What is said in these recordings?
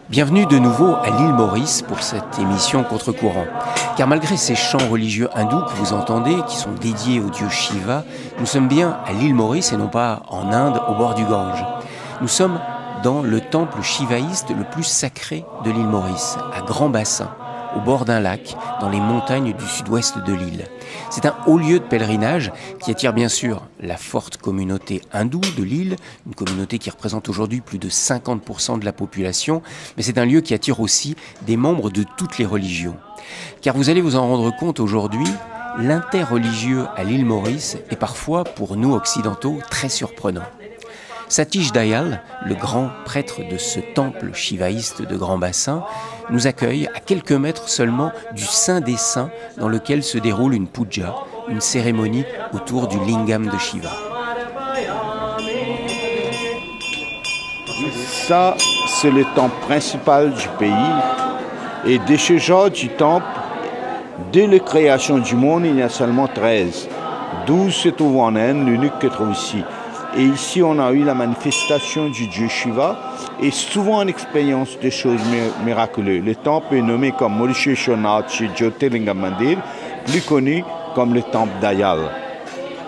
Bienvenue de nouveau à l'île Maurice pour cette émission Contre-courant. Car malgré ces chants religieux hindous que vous entendez, qui sont dédiés au dieu Shiva, nous sommes bien à l'île Maurice et non pas en Inde au bord du Gange. Nous sommes dans le temple shivaïste le plus sacré de l'île Maurice, à Grand Bassin, au bord d'un lac, dans les montagnes du sud-ouest de l'île. C'est un haut lieu de pèlerinage qui attire bien sûr la forte communauté hindoue de l'île, une communauté qui représente aujourd'hui plus de 50% de la population, mais c'est un lieu qui attire aussi des membres de toutes les religions. Car vous allez vous en rendre compte aujourd'hui, l'interreligieux à l'île Maurice est parfois, pour nous occidentaux, très surprenant. Satish Dayal, le grand prêtre de ce temple shivaïste de Grand Bassin, nous accueille à quelques mètres seulement du Saint des Saints dans lequel se déroule une puja, une cérémonie autour du lingam de Shiva. Ça, c'est le temple principal du pays. Et de ce genre du temple, dès la création du monde, il y a seulement 13. 12 se trouvent en Inde, l'unique que trouve ici. Et ici, on a eu la manifestation du dieu Shiva et souvent une expérience de choses miraculeuses. Le temple est nommé comme Maurisheshwar Jyotirlinga Mandir, plus connu comme le temple Dayal.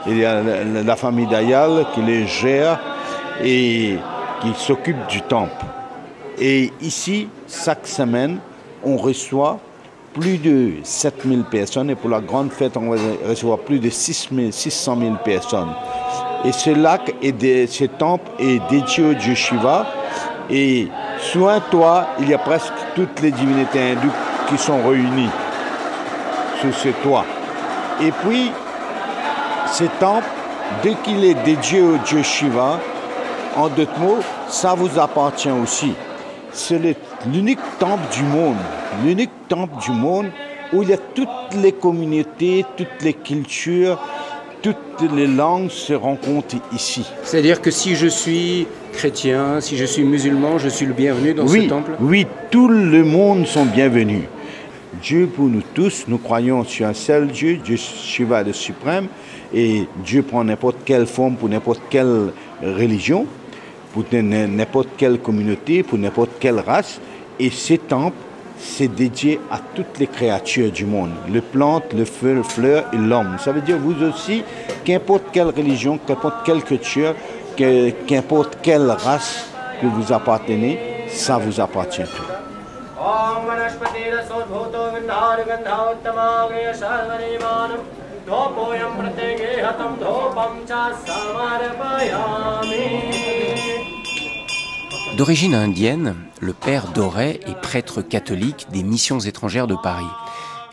Il y a la famille Dayal qui les gère et qui s'occupe du temple. Et ici, chaque semaine, on reçoit plus de 7000 personnes et pour la grande fête, on va recevoir plus de 600 000 personnes. Et ce lac, ce temple est dédié au dieu Shiva. Et sous un toit, il y a presque toutes les divinités hindoues qui sont réunies sous ce toit. Et puis, ce temple, dès qu'il est dédié au dieu Shiva, en d'autres mots, ça vous appartient aussi. C'est l'unique temple du monde où il y a toutes les communautés, toutes les cultures, toutes les langues se rencontrent ici. C'est-à-dire que si je suis chrétien, si je suis musulman, je suis le bienvenu dans ce temple? Oui, tout le monde sont bienvenus. Dieu pour nous tous, nous croyons sur un seul Dieu, Dieu Shiva le suprême, et Dieu prend n'importe quelle forme pour n'importe quelle religion, pour n'importe quelle communauté, pour n'importe quelle race, et ce temple, c'est dédié à toutes les créatures du monde, les plantes, le feu, le fleur et l'homme. Ça veut dire vous aussi, qu'importe quelle religion, qu'importe quelle culture, qu'importe quelle race que vous appartenez, ça vous appartient tout. D'origine indienne, le père Doré est prêtre catholique des missions étrangères de Paris,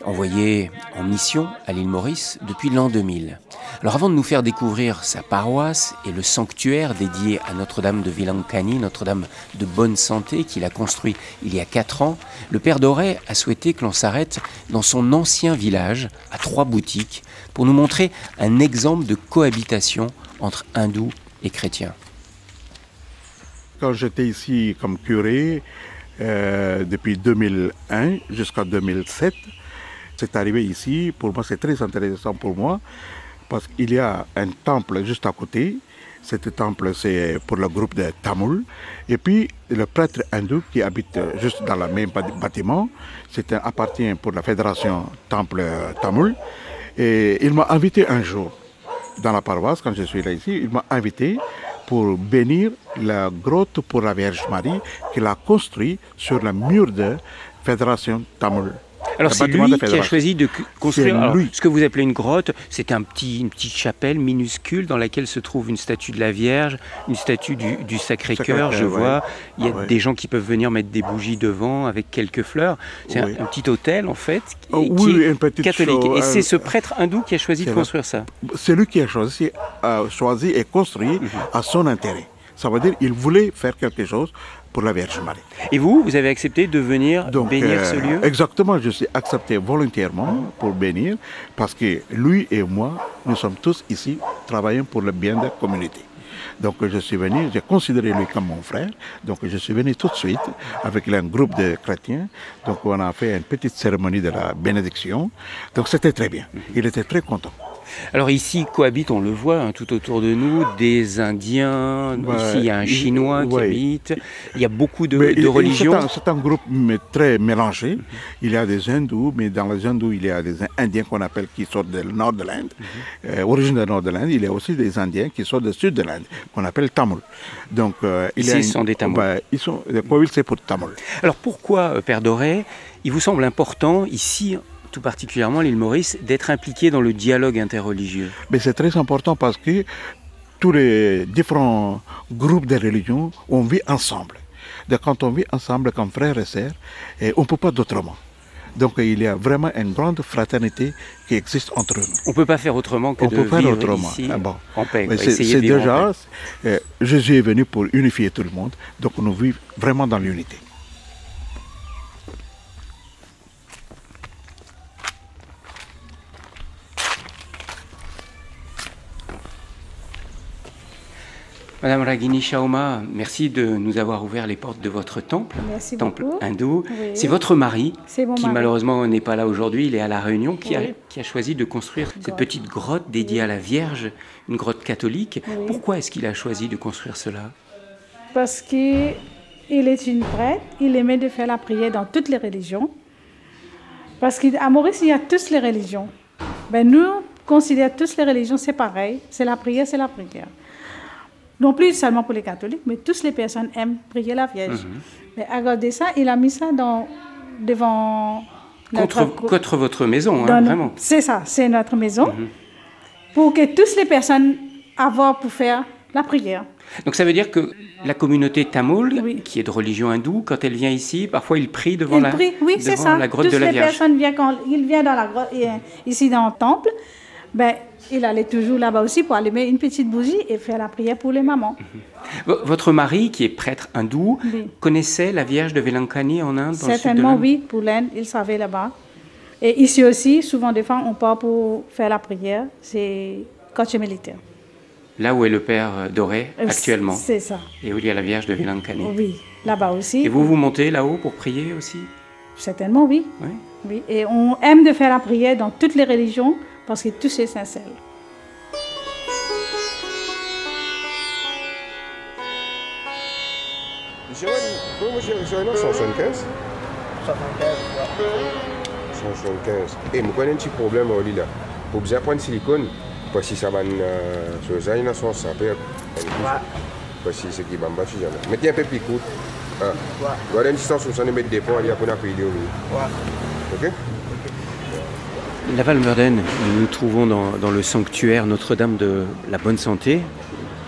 envoyé en mission à l'île Maurice depuis l'an 2000. Alors avant de nous faire découvrir sa paroisse et le sanctuaire dédié à Notre-Dame de Vilankani, Notre-Dame de Bonne Santé, qu'il a construit il y a 4 ans, le père Doré a souhaité que l'on s'arrête dans son ancien village, à 3 boutiques, pour nous montrer un exemple de cohabitation entre hindous et chrétiens. Quand j'étais ici comme curé, depuis 2001 jusqu'à 2007, c'est arrivé ici. Pour moi, c'est très intéressant pour moi, parce qu'il y a un temple juste à côté. Ce temple, c'est pour le groupe de Tamoul. Et puis, le prêtre hindou qui habite juste dans le même bâtiment, appartient pour la fédération Temple Tamoul. Et il m'a invité un jour dans la paroisse, quand je suis là ici, il m'a invité pour bénir la grotte pour la Vierge Marie qu'il a construite sur le mur de Fédération Tamoul. Alors c'est lui qui a choisi de construire ce que vous appelez une grotte. C'est une petite chapelle minuscule dans laquelle se trouve une statue de la Vierge, une statue du Sacré-Cœur, je vois. Il y a des gens qui peuvent venir mettre des bougies devant avec quelques fleurs. C'est un petit hôtel en fait, qui est catholique. Et c'est ce prêtre hindou qui a choisi de construire ça. C'est lui qui a choisi et construit à son intérêt. Ça veut dire qu'il voulait faire quelque chose pour la Vierge Marie. Et vous avez accepté de venir bénir ce lieu? Exactement, je suis accepté volontairement pour bénir, parce que lui et moi, nous sommes tous ici, travaillant pour le bien de la communauté. Donc je suis venu, j'ai considéré lui comme mon frère, donc je suis venu tout de suite avec un groupe de chrétiens. Donc on a fait une petite cérémonie de la bénédiction. Donc c'était très bien. Il était très content. Alors ici cohabitent, on le voit hein, tout autour de nous, des Indiens, ici il y a un Chinois qui habite, il y a beaucoup de religions. C'est un groupe très mélangé, il y a des hindous, mais dans les hindous il y a des Indiens qu'on appelle qui sortent du nord de l'Inde, origine du nord de l'Inde, il y a aussi des Indiens qui sortent du sud de l'Inde, qu'on appelle Tamouls. Donc, ici ce sont des Tamouls. Le Koil c'est pour Tamouls. Alors pourquoi, Père Doré, il vous semble important ici, tout particulièrement à l'île Maurice, d'être impliqué dans le dialogue interreligieux? Mais c'est très important parce que tous les différents groupes de religions, on vit ensemble. Donc quand on vit ensemble comme frères et sœurs, on ne peut pas d'autrement. Donc il y a vraiment une grande fraternité qui existe entre nous. On ne peut pas faire autrement que de vivre ici en paix. C'est déjà, Jésus est venu pour unifier tout le monde, donc nous vivons vraiment dans l'unité. Madame Ragini Chaoma, merci de nous avoir ouvert les portes de votre temple, temple hindou. Oui. C'est votre mari, qui malheureusement n'est pas là aujourd'hui, il est à La Réunion, qui a choisi de construire cette petite grotte dédiée à la Vierge, une grotte catholique. Oui. Pourquoi est-ce qu'il a choisi de construire cela? Parce qu'il est une prêtre, il aimait de faire la prière dans toutes les religions. Parce qu'à Maurice, il y a toutes les religions. Ben, nous, considérons toutes les religions, c'est pareil, c'est la prière, c'est la prière. Non plus seulement pour les catholiques, mais toutes les personnes aiment prier la Vierge. Mais à cause de ça, il a mis ça devant... Contre votre maison, hein, vraiment. C'est ça, c'est notre maison. Pour que toutes les personnes aient pour faire la prière. Donc ça veut dire que la communauté tamoule, qui est de religion hindoue, quand elle vient ici, parfois il prie devant la grotte de la Vierge. Toutes les personnes viennent, quand il vient dans la grotte, ici dans le temple, ben, il allait toujours là-bas aussi pour allumer une petite bougie et faire la prière pour les mamans. Votre mari, qui est prêtre hindou, connaissait la Vierge de Velankani en Inde? Certainement, oui, pour l'Inde, il savait là-bas. Et ici aussi, souvent des fois, on part pour faire la prière, c'est coach militaire. Là où est le Père Doré actuellement? C'est ça. Et où il y a la Vierge de Velankani? Oui, là-bas aussi. Et vous montez là-haut pour prier aussi? Certainement, oui. Oui. Et on aime de faire la prière dans toutes les religions, parce que tout c'est sincère. Comment j'ai reçu 175? 175. Et je connais un petit problème là. Pour bien prendre silicone, parce que ça va sur ça, il y a son sapeur. Parce que c'est qui va me battre. Mettez un peu plus court. Il y a une distance où ça ne met des points, il y a pour appuyer. Ok? Laval Murden, nous nous trouvons dans le sanctuaire Notre-Dame de la Bonne Santé,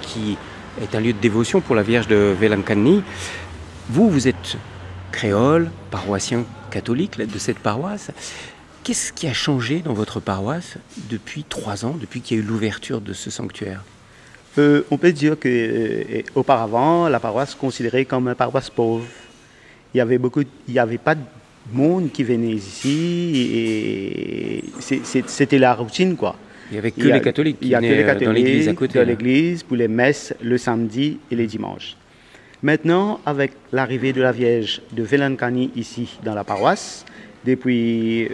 qui est un lieu de dévotion pour la Vierge de Velankani. Vous êtes créole, paroissien catholique de cette paroisse. Qu'est-ce qui a changé dans votre paroisse depuis 3 ans, depuis qu'il y a eu l'ouverture de ce sanctuaire? On peut dire qu'auparavant, la paroisse considérée comme une paroisse pauvre. Il n'y avait pas de monde qui venait ici et c'était la routine, quoi. Il n'y avait que les catholiques qui venaient dans l'église à côté. Dans l'église pour les messes le samedi et les dimanches. Maintenant, avec l'arrivée de la Vierge de Velankani ici dans la paroisse, depuis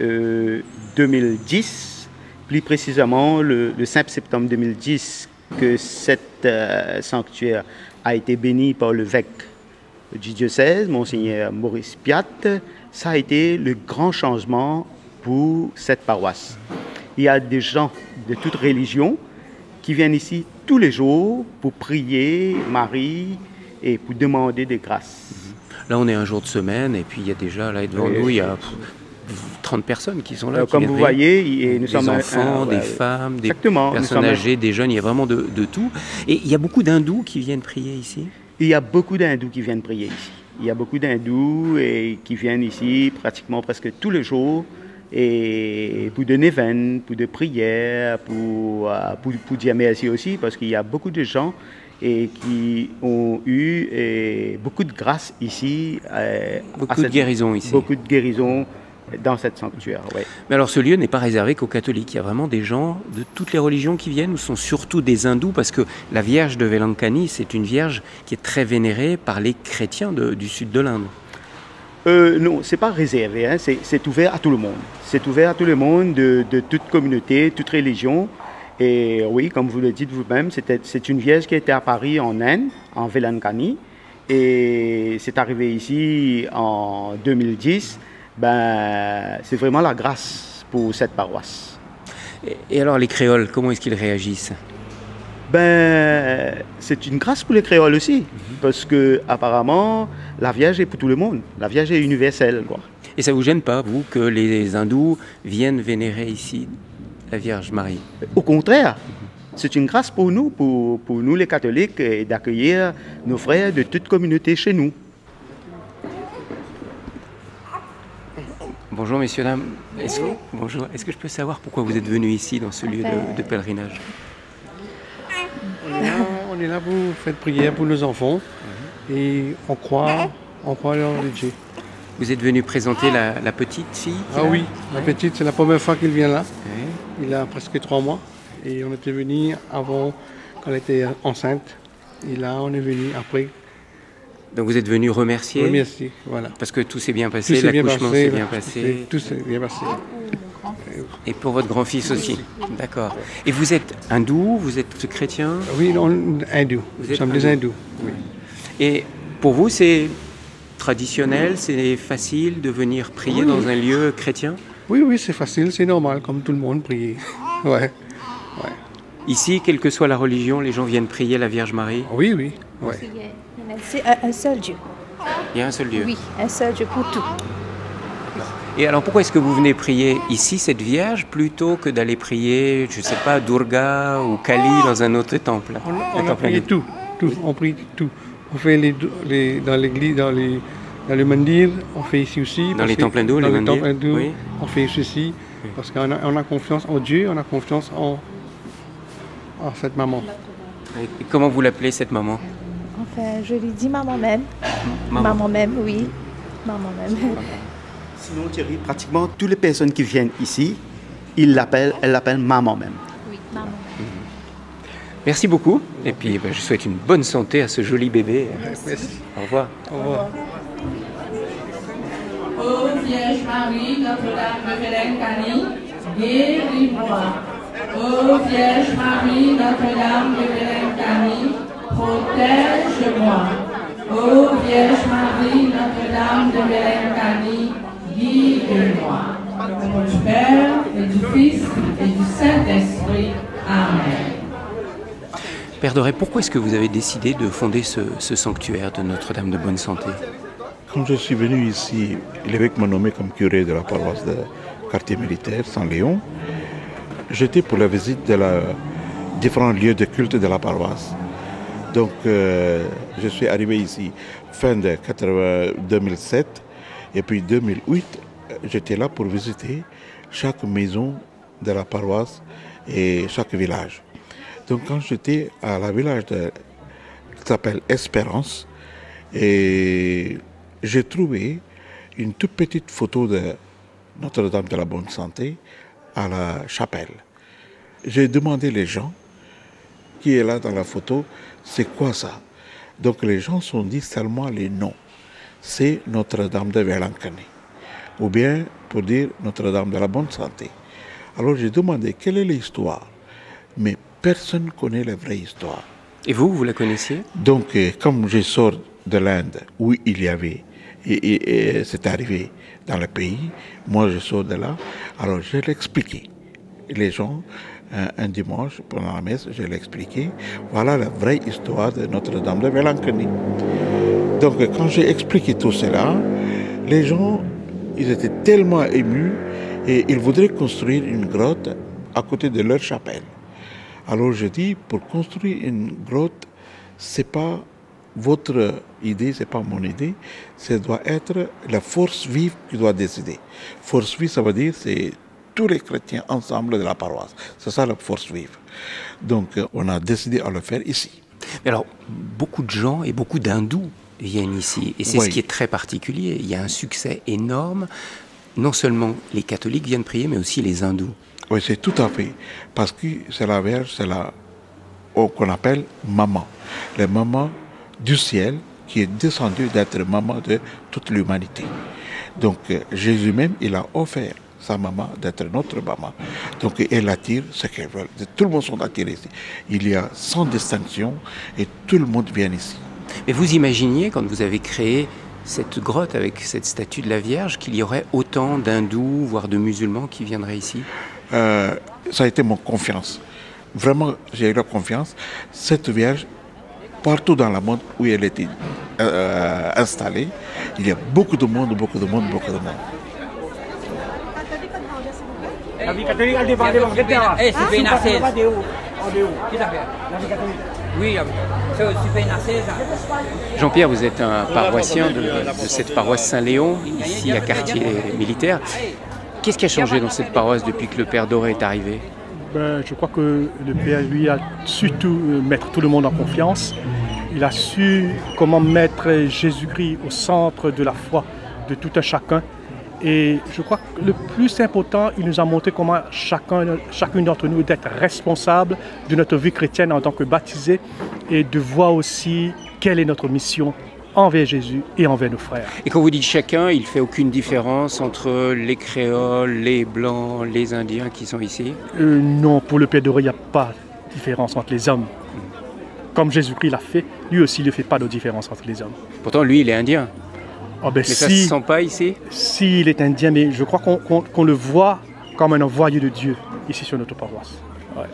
2010, plus précisément le 5 septembre 2010, que cet sanctuaire a été béni par l'évêque du diocèse, Monseigneur Maurice Piat, ça a été le grand changement pour cette paroisse. Il y a des gens de toutes religions qui viennent ici tous les jours pour prier Marie et pour demander des grâces. Là, on est un jour de semaine et puis il y a déjà, là devant nous, il y a 30 personnes qui sont là. Comme vous voyez, nous sommes des enfants, des femmes, des personnes âgées, des jeunes, il y a vraiment de tout. Et il y a beaucoup d'hindous qui viennent prier ici? Il y a beaucoup d'hindous qui viennent prier ici. Il y a beaucoup d'hindous qui viennent ici pratiquement presque tous les jours et pour des neuvaines, pour des prières, pour dire merci aussi, parce qu'il y a beaucoup de gens qui ont eu beaucoup de grâce ici. Beaucoup de guérisons ici. Beaucoup de guérisons dans cette sanctuaire. Ouais. Mais alors ce lieu n'est pas réservé qu'aux catholiques. Il y a vraiment des gens de toutes les religions qui viennent, ou ce sont surtout des hindous, parce que la Vierge de Velankani, c'est une Vierge qui est très vénérée par les chrétiens du sud de l'Inde. Non, c'est pas réservé, hein. C'est ouvert à tout le monde. C'est ouvert à tout le monde de toute communauté, toute religion. Et oui, comme vous le dites vous-même, c'est une Vierge qui était à Paris, en Inde, en Velankani. Et c'est arrivé ici en 2010. C'est vraiment la grâce pour cette paroisse. Et alors les créoles, comment est-ce qu'ils réagissent? C'est une grâce pour les créoles aussi, parce que apparemment la Vierge est pour tout le monde. La Vierge est universelle, quoi. Et ça vous gêne pas, vous, que les hindous viennent vénérer ici la Vierge Marie? Au contraire, c'est une grâce pour nous les catholiques, d'accueillir nos frères de toute communauté chez nous. Bonjour messieurs, dames. Bonjour. Est-ce que je peux savoir pourquoi vous êtes venus ici, dans ce lieu de pèlerinage? On est là pour faire prière pour nos enfants et on croit en Dieu. Vous êtes venu présenter la petite fille? Ah oui, la petite, c'est la première fois qu'il vient là. Oui. Il a presque 3 mois et on était venu avant quand elle était enceinte. Et là, on est venu après. Donc vous êtes venu remercier? Remercier, voilà. Parce que tout s'est bien passé, l'accouchement s'est bien passé. Tout s'est bien passé. Et pour votre grand-fils aussi. D'accord. Et vous êtes hindou, vous êtes chrétien? Oui, hindou. Nous sommes des hindous. Oui. Et pour vous, c'est traditionnel, c'est facile de venir prier dans un lieu chrétien? Oui, c'est facile, c'est normal, comme tout le monde prie. Ouais. Ici, quelle que soit la religion, les gens viennent prier la Vierge Marie? Oui. Ouais. C'est un seul Dieu. Il y a un seul Dieu? Oui, un seul Dieu pour tout. Et alors pourquoi est-ce que vous venez prier ici, cette Vierge, plutôt que d'aller prier, je ne sais pas, Durga ou Kali dans un autre temple? On a prié tout. On prie tout. On fait dans l'église, dans le mandir, on fait ici aussi. Dans les temples hindous, les mandirs, oui. On fait ceci, parce qu'on a confiance en Dieu, on a confiance en cette maman. Et comment vous l'appelez, cette maman? Enfin, je lui dis maman même. Maman même, oui. Maman même. Sinon, Thierry, pratiquement toutes les personnes qui viennent ici, elle l'appelle maman même. Oui, maman même. Merci beaucoup. Et puis, je souhaite une bonne santé à ce joli bébé. Merci. Au revoir. Au revoir. Ô Vierge Marie, Notre-Dame de Velankani, guéris-moi. Ô Vierge Marie, Notre-Dame de Velankani, protège-moi. Ô Vierge Marie, Notre-Dame de Velankani, guide-moi. Au nom du Père, et du Fils, et du Saint-Esprit. Amen. Père Doré, pourquoi est-ce que vous avez décidé de fonder ce sanctuaire de Notre-Dame de Bonne Santé? Quand je suis venu ici, l'évêque m'a nommé comme curé de la paroisse de quartier militaire Saint-Léon. J'étais pour la visite de différents lieux de culte de la paroisse. Donc, je suis arrivé ici fin de 2007 et puis 2008, j'étais là pour visiter chaque maison de la paroisse et chaque village. Donc, quand j'étais à la village qui s'appelle Espérance, et j'ai trouvé une toute petite photo de Notre-Dame de la Bonne Santé à la chapelle. J'ai demandé les gens qui est là dans la photo, c'est quoi ça? Donc les gens sont dit seulement les noms. C'est Notre-Dame de Velankani. Ou bien pour dire Notre-Dame de la Bonne Santé. Alors j'ai demandé quelle est l'histoire. Mais personne ne connaît la vraie histoire. Et vous la connaissiez? Donc comme je sors de l'Inde où il y avait, et c'est arrivé dans le pays, moi je sors de là, alors je l'ai expliqué. Les gens, un dimanche, pendant la messe, je l'ai expliqué. Voilà la vraie histoire de Notre-Dame de Velankani. Donc, quand j'ai expliqué tout cela, les gens, ils étaient tellement émus et ils voudraient construire une grotte à côté de leur chapelle. Alors, je dis, pour construire une grotte, c'est pas votre idée, c'est pas mon idée, ça doit être la force vive qui doit décider. Force vive, ça veut dire, c'est tous les chrétiens ensemble de la paroisse. C'est ça la force vive. Donc, on a décidé à le faire ici. Mais alors, beaucoup de gens et beaucoup d'hindous viennent ici. Et c'est ce qui est très particulier. Il y a un succès énorme. non seulement les catholiques viennent prier, mais aussi les hindous. Oui, c'est tout à fait. Parce que c'est la Vierge, c'est la qu'on appelle maman. La maman du ciel qui est descendue d'être maman de toute l'humanité. Donc Jésus même, il a offert sa maman d'être notre maman. Donc elle attire ce qu'elle veut. Tout le monde sont attirés ici. Il y a sans distinction et tout le monde vient ici. Mais vous imaginiez, quand vous avez créé cette grotte avec cette statue de la Vierge, qu'il y aurait autant d'hindous, voire de musulmans qui viendraient ici? Ça a été mon confiance. Vraiment, j'ai eu la confiance. Cette Vierge, partout dans le monde où elle était installée, il y a beaucoup de monde, beaucoup de monde, beaucoup de monde. La vie catholique, elle dépend des banques. Eh, c'est une assez. Oui, c'est une assez. Jean-Pierre, vous êtes un paroissien de cette paroisse Saint-Léon, ici à Quartier Militaire. Qu'est-ce qui a changé dans cette paroisse depuis que le Père Doré est arrivé? Je crois que le Père, lui, a su mettre tout le monde en confiance. Il a su comment mettre Jésus-Christ au centre de la foi de tout un chacun. Et je crois que le plus important, il nous a montré comment chacune d'entre nous d'être responsable de notre vie chrétienne en tant que baptisés et de voir aussi quelle est notre mission envers Jésus et envers nos frères. Et quand vous dites chacun, il ne fait aucune différence entre les créoles, les blancs, les indiens qui sont ici? Non, pour le Père Doré, il n'y a pas de différence entre les hommes. Comme Jésus-Christ l'a fait, lui aussi il ne fait pas de différence entre les hommes. Pourtant, lui, il est indien. Mais si, ça ne se sent pas ici? Si, il est indien, mais je crois qu'on le voit comme un envoyé de Dieu ici sur notre paroisse. Ouais.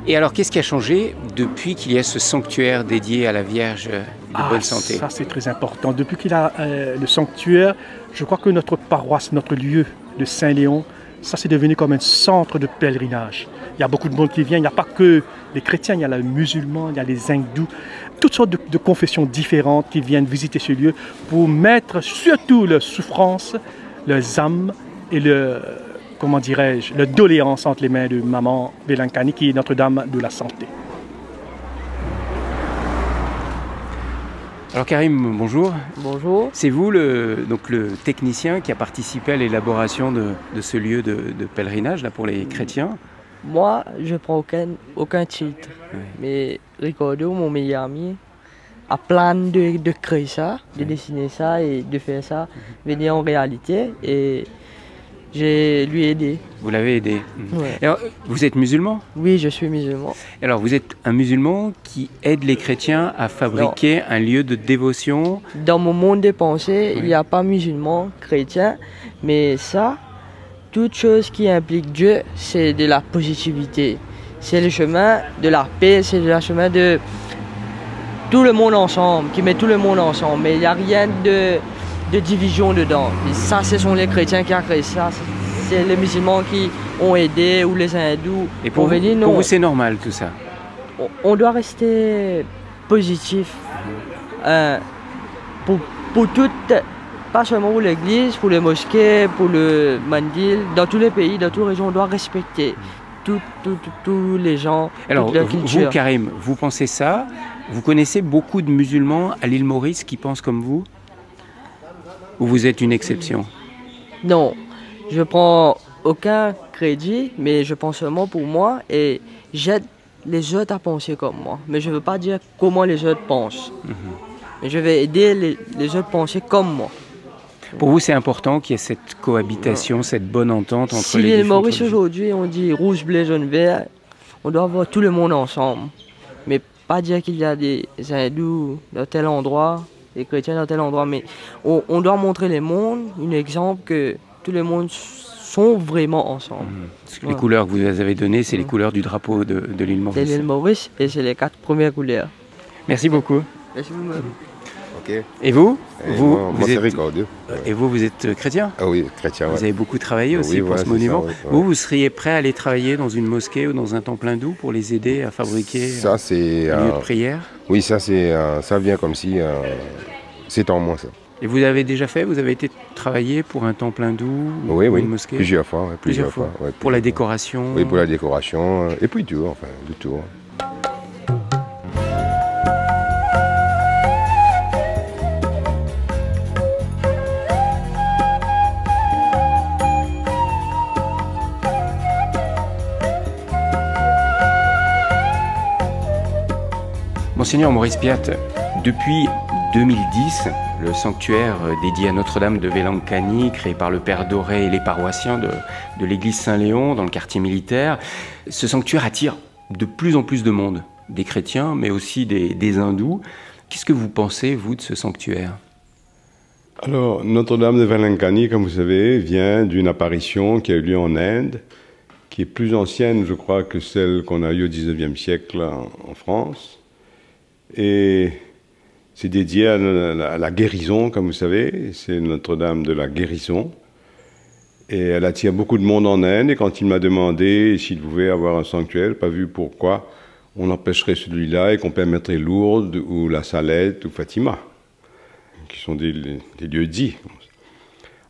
Et alors, qu'est-ce qui a changé depuis qu'il y a ce sanctuaire dédié à la Vierge de bonne santé? Ça, c'est très important. Depuis qu'il a le sanctuaire, je crois que notre paroisse, notre lieu de Saint-Léon, ça, c'est devenu comme un centre de pèlerinage. Il y a beaucoup de monde qui vient. Il n'y a pas que les chrétiens, il y a les musulmans, il y a les hindous, toutes sortes de confessions différentes qui viennent visiter ce lieu pour mettre surtout leurs souffrances, leurs âmes et le doléance entre les mains de Maman Velankani, qui est Notre-Dame de la Santé. Alors Karim, bonjour. Bonjour. C'est vous le technicien qui a participé à l'élaboration de ce lieu de pèlerinage là, pour les chrétiens? Moi, je ne prends aucun titre. Oui. Mais Ricardo, mon meilleur ami, a plan de créer ça, de dessiner ça et de faire ça venir en réalité. Et je lui ai aidé. Vous l'avez aidé. Ouais. Alors, vous êtes musulman? Oui, je suis musulman. Alors, vous êtes un musulman qui aide les chrétiens à fabriquer un lieu de dévotion? Dans mon monde de pensée, il n'y a pas musulman, chrétien, mais ça, toute chose qui implique Dieu, c'est de la positivité. C'est le chemin de la paix, c'est le chemin de tout le monde ensemble, qui met tout le monde ensemble. Mais il n'y a rien de division dedans. Et ça, ce sont les chrétiens qui ont créé ça. C'est les musulmans qui ont aidé ou les hindous. Et pour vous, c'est normal tout ça? On doit rester positif pour toutes, pas seulement pour l'église, pour les mosquées, pour le mandil. Dans tous les pays, dans toutes les régions, on doit respecter tous les gens. Alors, vous, Karim, vous pensez ça? Vous connaissez beaucoup de musulmans à l'île Maurice qui pensent comme vous? Ou vous êtes une exception? Non, je prends aucun crédit, mais je pense seulement pour moi et j'aide les autres à penser comme moi. Mais je ne veux pas dire comment les autres pensent. Mais je vais aider les autres à penser comme moi. Pour vous, c'est important qu'il y ait cette cohabitation, cette bonne entente entre les différentes religions. Si l'île Maurice aujourd'hui, on dit rouge, bleu, jaune, vert, on doit avoir tout le monde ensemble. Mais pas dire qu'il y a des hindous dans tel endroit, des chrétiens dans tel endroit, mais on doit montrer les mondes, un exemple que tous les mondes sont vraiment ensemble. Les couleurs que vous avez données, c'est les couleurs du drapeau de l'île Maurice. C'est l'île Maurice et c'est les 4 premières couleurs. Merci beaucoup. Merci beaucoup. Okay. Et vous, moi, c'est Ricardo. Et vous êtes chrétien? Ah oui, chrétien. Vous avez beaucoup travaillé aussi pour ce monument. Ça, vous seriez prêt à aller travailler dans une mosquée ou dans un temple hindou pour les aider à fabriquer un lieu de prière? Oui, ça vient comme si c'est en moi ça. Et vous avez déjà fait? Vous avez été travailler pour un temple hindou ou une mosquée? Plusieurs fois. Plusieurs fois. Pour la décoration? Oui, pour la décoration. Et puis tout, enfin, du tout. Monseigneur Maurice Piat, depuis 2010, le sanctuaire dédié à Notre-Dame de Velankani, créé par le Père Doré et les paroissiens de l'église Saint-Léon dans le quartier militaire, ce sanctuaire attire de plus en plus de monde, des chrétiens mais aussi des hindous. Qu'est-ce que vous pensez, vous, de ce sanctuaire ? Alors, Notre-Dame de Velankani, comme vous savez, vient d'une apparition qui a eu lieu en Inde, qui est plus ancienne, je crois, que celle qu'on a eue au XIXe siècle en France. Et c'est dédié à la guérison, comme vous savez. C'est Notre-Dame de la guérison. Et elle attire beaucoup de monde en Inde. Et quand il m'a demandé s'il pouvait avoir un sanctuaire, je n'ai pas vu pourquoi on empêcherait celui-là et qu'on permettrait Lourdes ou la Salette ou Fatima, qui sont des lieux dits.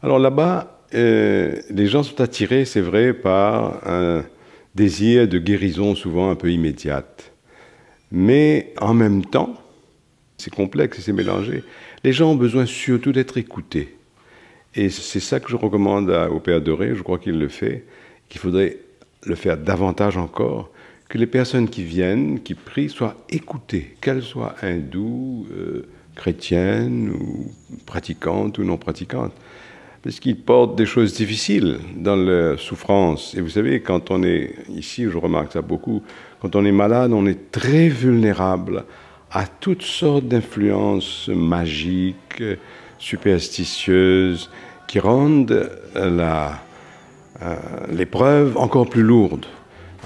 Alors là-bas, les gens sont attirés, c'est vrai, par un désir de guérison souvent un peu immédiate. Mais en même temps, c'est complexe et c'est mélangé. Les gens ont besoin surtout d'être écoutés. Et c'est ça que je recommande au Père Doré, je crois qu'il le fait, qu'il faudrait le faire davantage encore, que les personnes qui viennent, qui prient, soient écoutées, qu'elles soient hindoues, chrétiennes ou pratiquantes ou non pratiquantes, parce qu'ils portent des choses difficiles dans leur souffrance. Et vous savez, quand on est ici, je remarque ça beaucoup, quand on est malade, on est très vulnérable à toutes sortes d'influences magiques, superstitieuses, qui rendent l'épreuve encore plus lourde.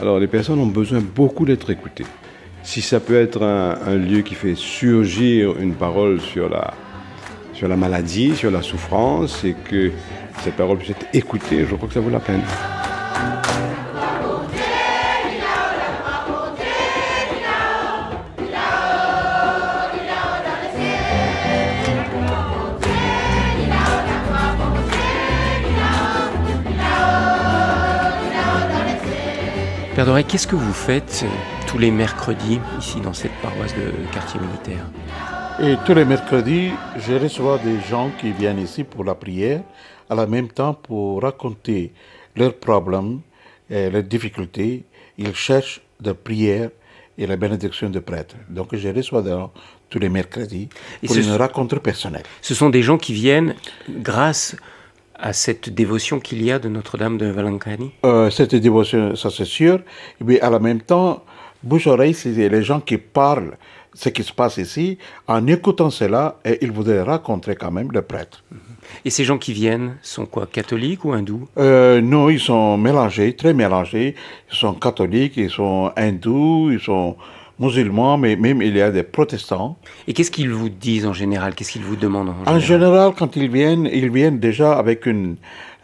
Alors les personnes ont besoin beaucoup d'être écoutées. Si ça peut être un lieu qui fait surgir une parole sur la maladie, sur la souffrance, et que cette parole puisse être écoutée, je crois que ça vaut la peine. Père Doré, qu'est-ce que vous faites tous les mercredis ici dans cette paroisse de quartier militaire? Et tous les mercredis, je reçois des gens qui viennent ici pour la prière, à la même temps pour raconter leurs problèmes, leurs difficultés. Ils cherchent de prière et la bénédiction de prêtres. Donc je reçois tous les mercredis pour une rencontre personnelle. Ce sont des gens qui viennent grâce à cette dévotion qu'il y a de Notre-Dame de Velankani? Cette dévotion, ça c'est sûr. Mais à la même temps, bouche-oreille, c'est les gens qui parlent ce qui se passe ici. En écoutant cela, ils voudraient rencontrer quand même le prêtre. Et ces gens qui viennent sont quoi, catholiques ou hindous? Non, ils sont mélangés, très mélangés. Ils sont catholiques, ils sont hindous, ils sont musulmans, mais même il y a des protestants. Et qu'est-ce qu'ils vous disent en général? Qu'est-ce qu'ils vous demandent en général, quand ils viennent déjà avec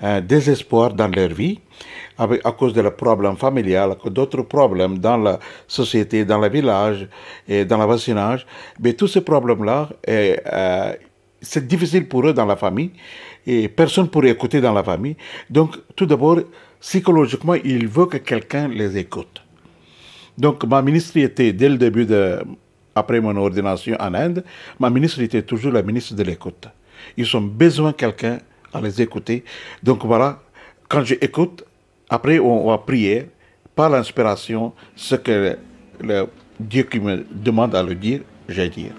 un désespoir dans leur vie, à cause de leurs problèmes familiaux, d'autres problèmes dans la société, dans le village et dans le voisinage. Mais tous ces problèmes-là, c'est difficile pour eux dans la famille et personne ne pourrait écouter dans la famille. Donc, tout d'abord, psychologiquement, ils veulent que quelqu'un les écoute. Donc, ma ministre était, dès le début, après mon ordination en Inde, ma ministre était toujours la ministre de l'écoute. Ils ont besoin de quelqu'un à les écouter. Donc voilà, quand j'écoute, après on va prier par l'inspiration, ce que le Dieu qui me demande à le dire, je vais dire.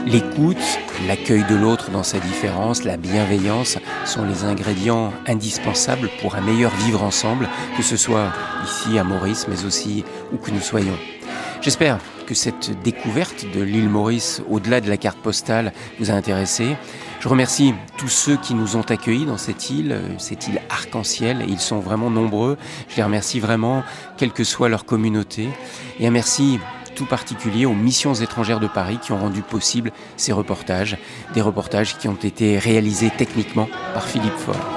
L'écoute, l'accueil de l'autre dans sa différence, la bienveillance sont les ingrédients indispensables pour un meilleur vivre ensemble, que ce soit ici à Maurice, mais aussi où que nous soyons. J'espère que cette découverte de l'île Maurice, au-delà de la carte postale, vous a intéressé. Je remercie tous ceux qui nous ont accueillis dans cette île arc-en-ciel, et ils sont vraiment nombreux. Je les remercie vraiment, quelle que soit leur communauté. Et un merci tout particulier aux missions étrangères de Paris qui ont rendu possible ces reportages, des reportages qui ont été réalisés techniquement par Philippe Faure.